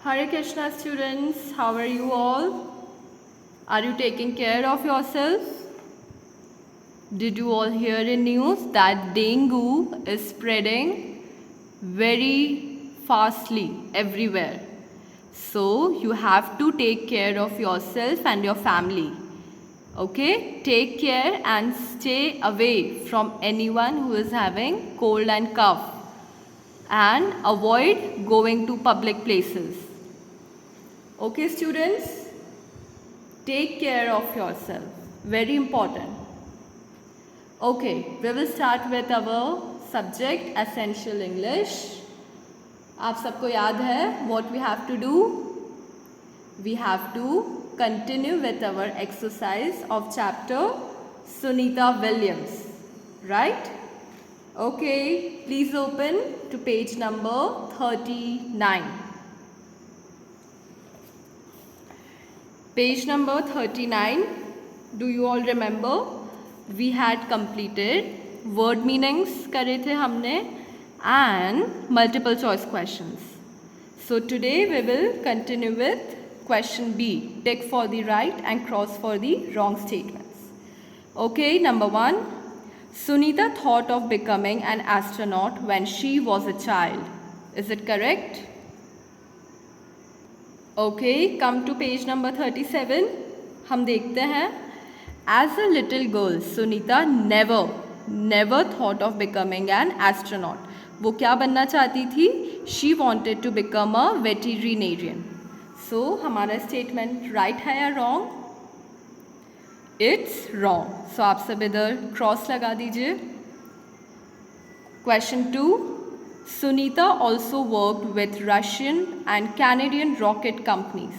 Hare Krishna students, how are you all? Are you taking care of yourself? Did you all hear in news that dengue is spreading very fastly everywhere? So you have to take care of yourself and your family. Okay? Take care and stay away from anyone who is having cold and cough, and avoid going to public places. Okay students, take care of yourself. Very important. Okay, we will start with our subject Essential English. आप सबको याद है what we have to do? We have to continue with our exercise of chapter Sunita Williams. Right? Okay, please open to page number 39. Page number 39, do you all remember? We had completed word meanings करे थे हमने and multiple choice questions. So today we will continue with question B. Tick for the right and cross for the wrong statements. Okay, number 1. Sunita thought of becoming an astronaut when she was a child. Is it correct? Okay, come to page number 37. हम देखते हैं. As a little girl, Sunita never thought of becoming an astronaut. वो क्या बनना चाहती थी? She wanted to become a veterinarian. So हमारा statement right है या wrong? It's wrong. So आप सब इधर cross लगा दीजिए. Question 2. Sunita also worked with Russian and Canadian rocket companies.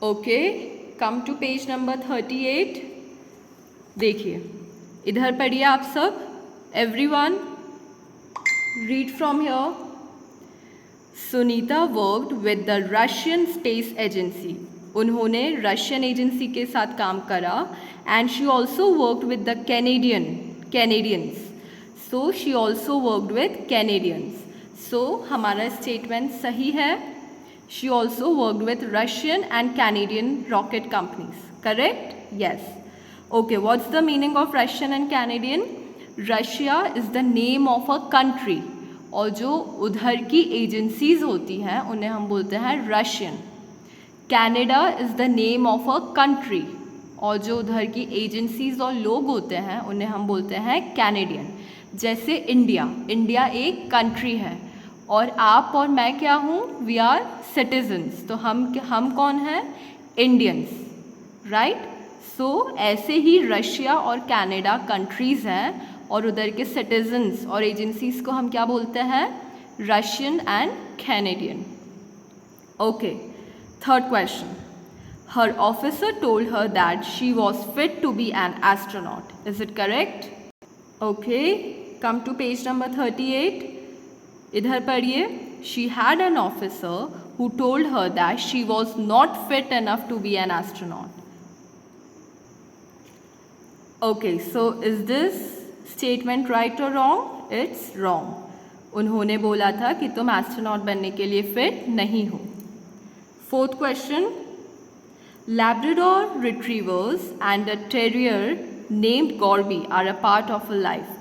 Okay, come to page number 38. देखिए, इधर पढ़िए आप सब. Everyone, read from here. Sunita worked with the Russian Space Agency. उन्होंने रशियन एजेंसी के साथ काम करा. And she also worked with the Canadians. So she also worked with Canadians. So हमारा statement सही है. She also worked with Russian and Canadian rocket companies. Correct? Yes. Okay, what's the meaning of Russian and Canadian? Russia is the name of a country. और जो उधर की agencies होती हैं उन्हें हम बोलते हैं Russian. Canada is the name of a country. और जो उधर की agencies और लोग होते हैं उन्हें हम बोलते हैं Canadian. जैसे इंडिया एक कंट्री है और आप और मैं क्या हूँ? We are citizens. तो हम कौन हैं? इंडियंस. राइट? सो ऐसे ही रशिया और कनाडा कंट्रीज़ हैं और उधर के सिटीजन्स और एजेंसीज़ को हम क्या बोलते हैं? Russian and Canadian. Okay, third question. Her officer told her that she was fit to be an astronaut. Is it correct? Okay, come to page number 38. इधर पढ़िए. She had an officer who told her that she was not fit enough to be an astronaut. Okay, so is this statement right or wrong? It's wrong. उन्होंने बोला था कि तुम astronaut बनने के लिए फिट नहीं हो. Fourth question. Labrador retrievers and a terrier named Gorby are a part of a life.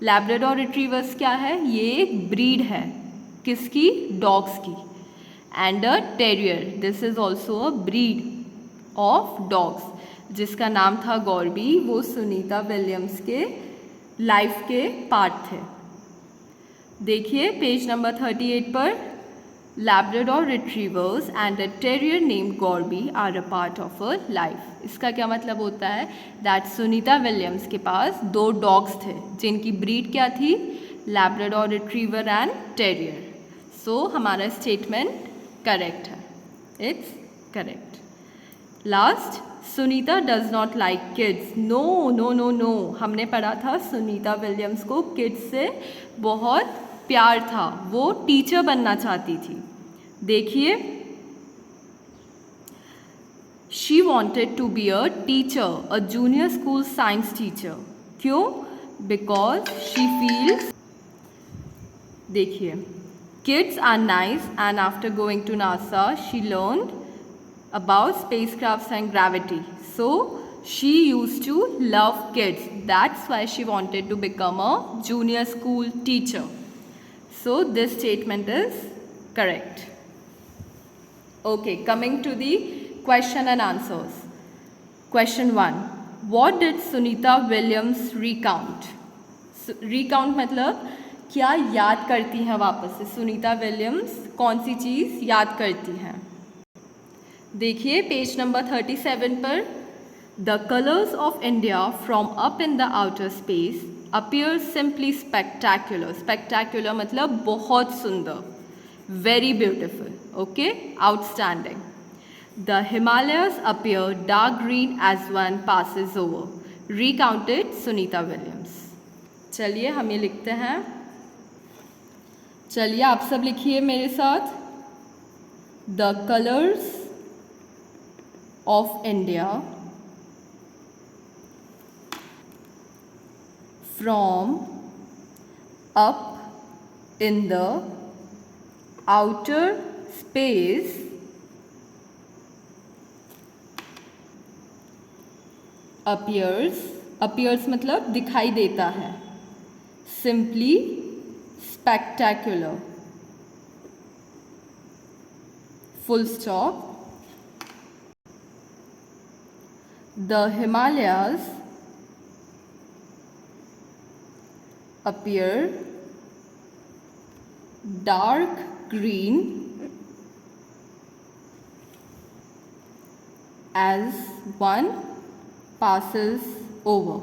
Labrador retrievers क्या है? ये एक ब्रीड है. किसकी? डॉग्स की. And a terrier, this is also a breed of dogs, जिसका नाम था गॉर्बी. वो सुनीता विलियम्स के लाइफ के पार्ट थे. देखिए पेज नंबर 38 पर. Labrador retrievers and a terrier named Gorby are a part of her life. इसका क्या मतलब होता है? दैट सुनीता विलियम्स के पास 2 डॉग्स थे जिनकी ब्रीड क्या थी? Labrador retriever and terrier. So हमारा स्टेटमेंट करेक्ट है. It's correct. Last. Sunita does not like kids. No no no no. हमने पढ़ा था सुनीता विलियम्स को किड्स से बहुत प्यार था. वो टीचर बनना चाहती थी. देखिए, she wanted to be a teacher, a junior school science teacher. क्यों? Because she feels. देखिए, Kids are nice, and after going to NASA, she learned about spacecrafts and gravity. So she used to love kids. That's why she wanted to become a junior school teacher. So this statement is correct. Okay, coming to the question and answers. Question 1. What did Sunita Williams recount? Recount मतलब क्या याद करती हैं वापस से Sunita Williams, कौन सी चीज़ याद करती हैं? देखिए पेज नंबर 37 पर, the colours of India from up in the outer space appear simply spectacular. Spectacular मतलब बहुत सुंदर, very beautiful. Okay, outstanding. The Himalayas appear dark green as one passes over. Recounted Sunita Williams. चलिए हम ये लिखते हैं. चलिए आप सब लिखिए मेरे साथ. The colours of India from up in the outer space appears मतलब दिखाई देता है. Simply spectacular, full stop. The Himalayas appear dark green as one passes over.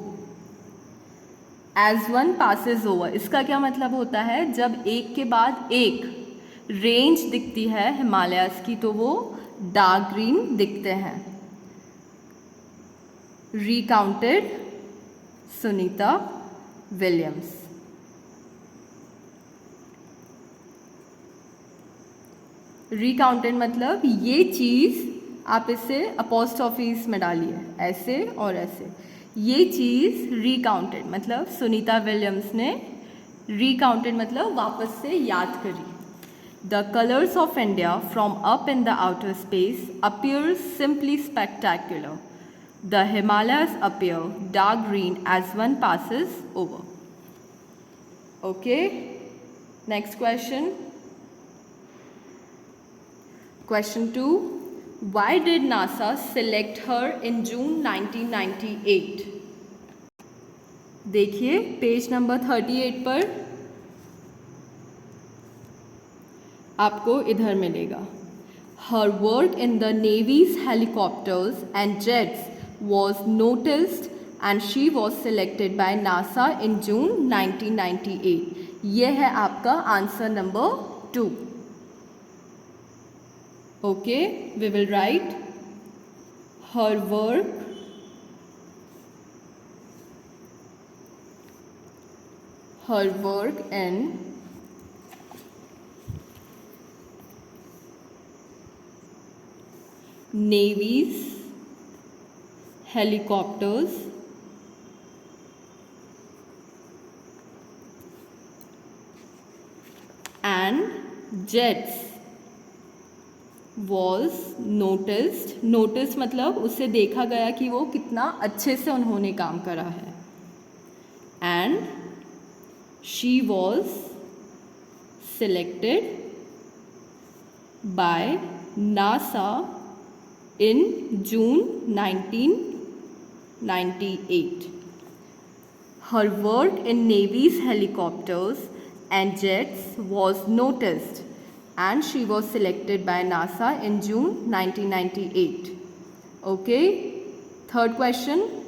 As one passes over इसका क्या मतलब होता है? जब एक के बाद एक रेंज दिखती है हिमालयास की तो वो डार्क ग्रीन दिखते हैं. Recounted Sunita Williams. रिकाउंटेड मतलब ये चीज़, आप इसे अपोस्ट्रोफीज में डालिए ऐसे और ऐसे. ये चीज़ रिकाउंटेड मतलब सुनीता विलियम्स ने रिकाउंटेड मतलब वापस से याद करी. The colours of India from up in the outer space appear simply spectacular. The Himalayas appear dark green as one passes over. Okay, next question. Question 2. Why did NASA select her in June 1998? देखिए page number 38 पर आपको इधर मिलेगा. Her work in the Navy's helicopters and jets was noticed and she was selected by NASA in June 1998. यह है आपका answer number 2. Okay, we will write her work in Navy's helicopters and jets was noticed मतलब उसे देखा गया कि वो कितना अच्छे से उन्होंने काम करा है. and she was selected by NASA in June 1998. Her work in Navy's helicopters and jets was noticed and she was selected by NASA in June 1998. Okay, third question.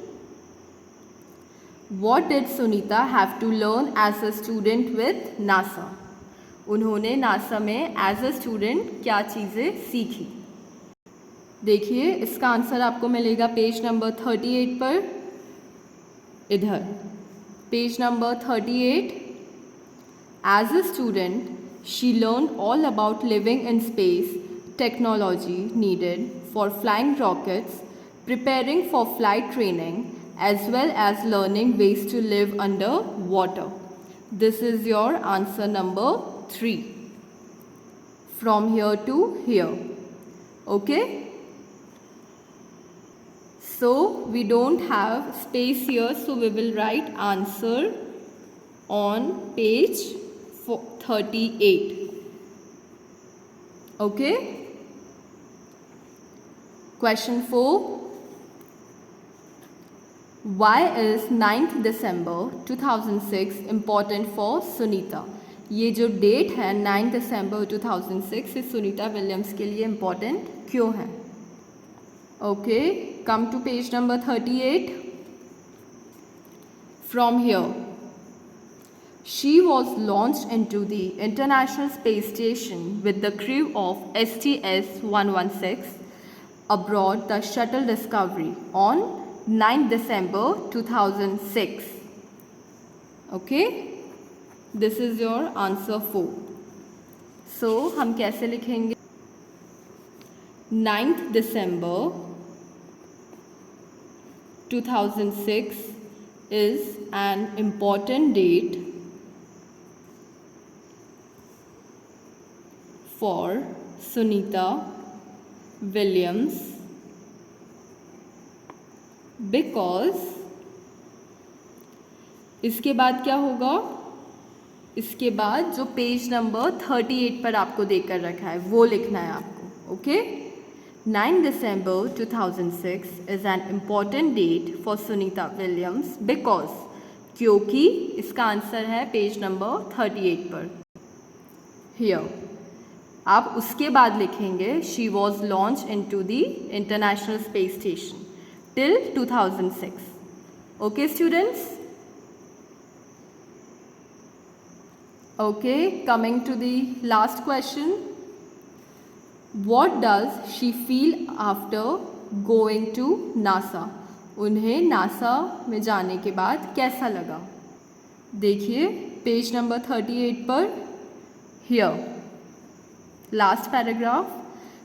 What did Sunita have to learn as a student with NASA? उन्होंने NASA में as a student क्या चीज़ें सीखी? देखिए इसका answer आपको मिलेगा page number 38 पर. इधर page number 38. As a student, she learned all about living in space, technology needed for flying rockets, preparing for flight training, as well as learning ways to live under water. This is your answer number 3. from here to here. Okay, so we don't have space here, so we will write answer on page 38. Okay, question 4. Why is 9th December 2006 important for Sunita? ये जो date है 9 दिसंबर 2006 इस Sunita Williams के लिए important क्यों है? Okay, come to page number 38. From here, she was launched into the International Space Station with the crew of STS-116 aboard the shuttle Discovery on 9 December 2006. Okay, this is your answer 4. So हम कैसे लिखेंगे? 9th December 2006 is an important date for Sunita Williams because इसके बाद क्या होगा? इसके बाद जो पेज नंबर 38 पर आपको देकर रखा है वो लिखना है आपको. Okay, 9 December 2006 is an important date for Sunita Williams because, क्योंकि इसका आंसर है पेज नंबर 38 पर. Here आप उसके बाद लिखेंगे she was launched into the International Space Station till 2006. Okay students? Okay, coming to the last question. What does she feel after going to NASA? उन्हें NASA में जाने के बाद कैसा लगा? देखिए पेज नंबर 38 पर. Here, last paragraph.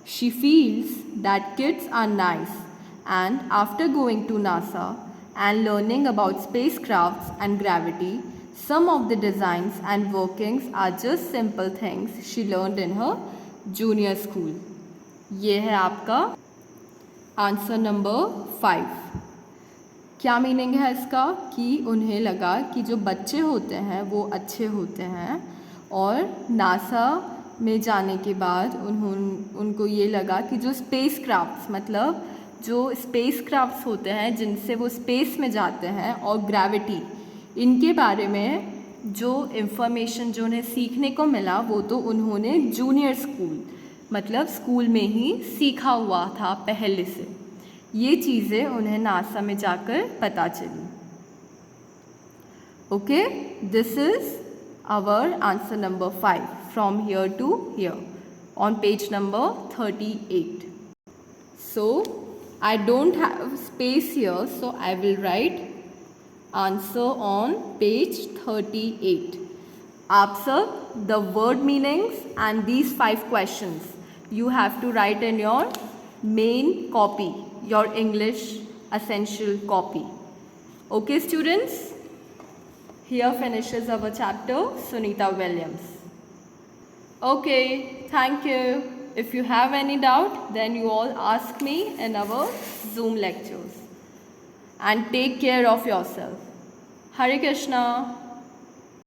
She feels that kids are nice and after going to NASA and learning about spacecrafts and gravity, some of the designs and workings are just simple things she learned in her junior school. ये है आपका answer number 5. क्या meaning है इसका? कि उन्हें लगा कि जो बच्चे होते हैं वो अच्छे होते हैं और नासा में जाने के बाद उनको ये लगा कि जो स्पेस क्राफ्ट्स मतलब जो स्पेस क्राफ्ट्स होते हैं जिनसे वो स्पेस में जाते हैं और ग्रेविटी, इनके बारे में जो इन्फॉर्मेशन जो उन्हें सीखने को मिला वो तो उन्होंने जूनियर स्कूल मतलब स्कूल में ही सीखा हुआ था पहले से. ये चीज़ें उन्हें नासा में जाकर पता चली. Okay, this is our answer number 5 from here to here on page number 38. So I don't have space here, so I will write answer on page 38. Answer the word meanings and these 5 questions you have to write in your main copy, your English essential copy. Okay students, here finishes our chapter Sunita Williams. Okay, thank you. If you have any doubt, then you all ask me in our Zoom lectures. And take care of yourself. Hare Krishna.